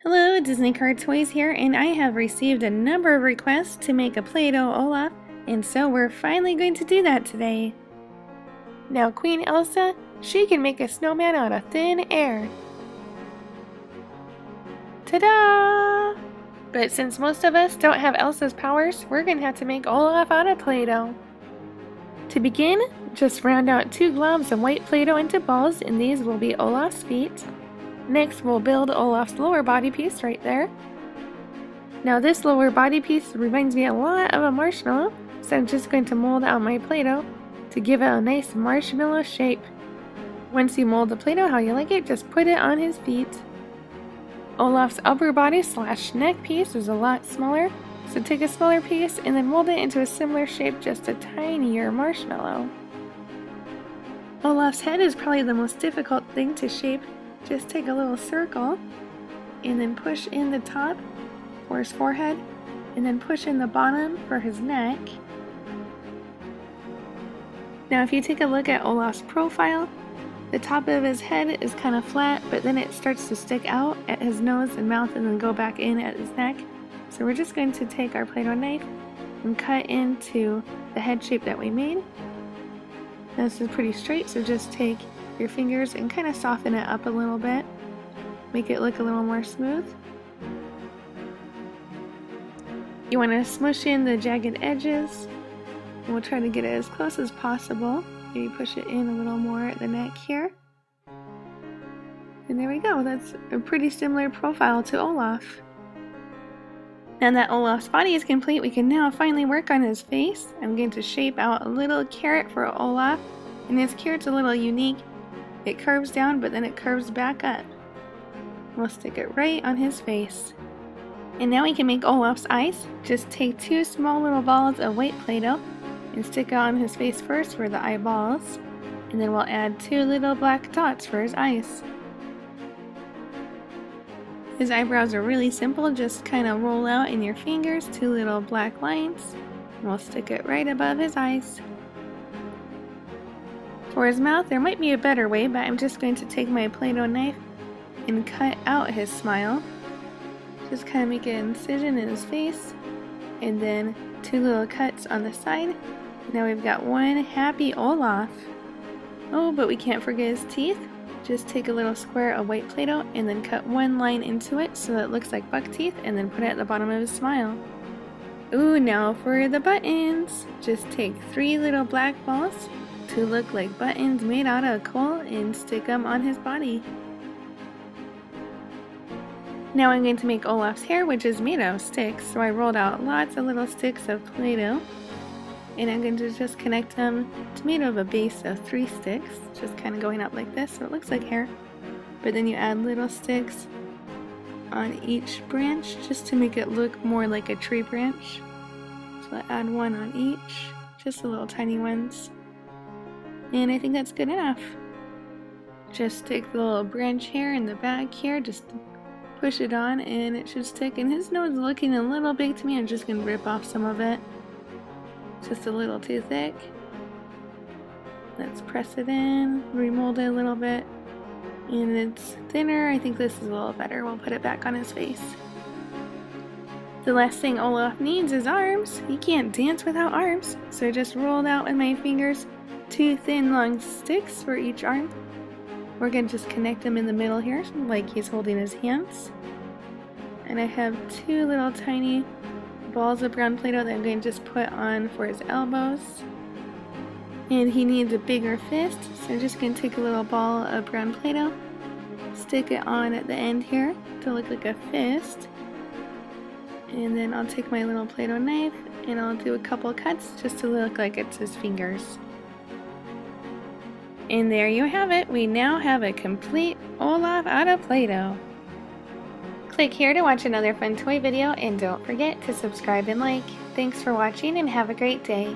Hello, Disney Card Toys here, and I have received a number of requests to make a Play-Doh Olaf, and so we're finally going to do that today. Now Queen Elsa, she can make a snowman out of thin air. Ta-da! But since most of us don't have Elsa's powers, we're going to have to make Olaf out of Play-Doh. To begin, just round out 2 globs of white Play-Doh into balls, and these will be Olaf's feet. Next, we'll build Olaf's lower body piece right there. Now this lower body piece reminds me a lot of a marshmallow, so I'm just going to mold out my Play-Doh to give it a nice marshmallow shape. Once you mold the Play-Doh how you like it, just put it on his feet. Olaf's upper body / neck piece is a lot smaller, so take a smaller piece and then mold it into a similar shape, just a tinier marshmallow. Olaf's head is probably the most difficult thing to shape. Just take a little circle and then push in the top for his forehead and then push in the bottom for his neck. Now if you take a look at Olaf's profile, the top of his head is kind of flat, but then it starts to stick out at his nose and mouth and then go back in at his neck. So we're just going to take our Play-Doh knife and cut into the head shape that we made. Now this is pretty straight, so just take your fingers and kind of soften it up a little bit. Make it look a little more smooth. You want to smush in the jagged edges. And we'll try to get it as close as possible. Maybe push it in a little more at the neck here. And there we go. That's a pretty similar profile to Olaf. Now that Olaf's body is complete, we can now finally work on his face. I'm going to shape out a little carrot for Olaf. And this carrot's a little unique. It curves down, but then it curves back up. We'll stick it right on his face. And now we can make Olaf's eyes. Just take 2 small little balls of white Play-Doh and stick it on his face first for the eyeballs. And then we'll add 2 little black dots for his eyes. His eyebrows are really simple. Just kind of roll out in your fingers 2 little black lines. And we'll stick it right above his eyes. For his mouth, there might be a better way, but I'm just going to take my Play-Doh knife and cut out his smile. Just kind of make an incision in his face, and then 2 little cuts on the side. Now we've got one happy Olaf. Oh, but we can't forget his teeth. Just take a little square of white Play-Doh and then cut 1 line into it so that it looks like buck teeth, and then put it at the bottom of his smile. Ooh, now for the buttons. Just take 3 little black balls to look like buttons made out of coal and stick them on his body. Now I'm going to make Olaf's hair, which is made out of sticks, so I rolled out lots of little sticks of Play-Doh, and I'm going to just connect them. It's made of a base of 3 sticks, just kind of going up like this, so it looks like hair. But then you add little sticks on each branch just to make it look more like a tree branch. So I add 1 on each, just the little tiny ones. And I think that's good enough. Just take the little branch here in the back here, just push it on and it should stick. And his nose is looking a little big to me. I'm just going to rip off some of it. Just a little too thick. Let's press it in, remold it a little bit. And it's thinner. I think this is a little better. We'll put it back on his face. The last thing Olaf needs is arms. He can't dance without arms. So I just rolled out with my fingers 2 thin long sticks for each arm. We're going to just connect them in the middle here like he's holding his hands. And I have 2 little tiny balls of brown Play-Doh that I'm going to just put on for his elbows. And he needs a bigger fist, so I'm just going to take a little ball of brown Play-Doh, stick it on at the end here to look like a fist. And then I'll take my little Play-Doh knife and I'll do a couple cuts just to look like it's his fingers. And there you have it. We now have a complete Olaf out of Play-Doh. Click here to watch another fun toy video, and don't forget to subscribe and like. Thanks for watching and have a great day.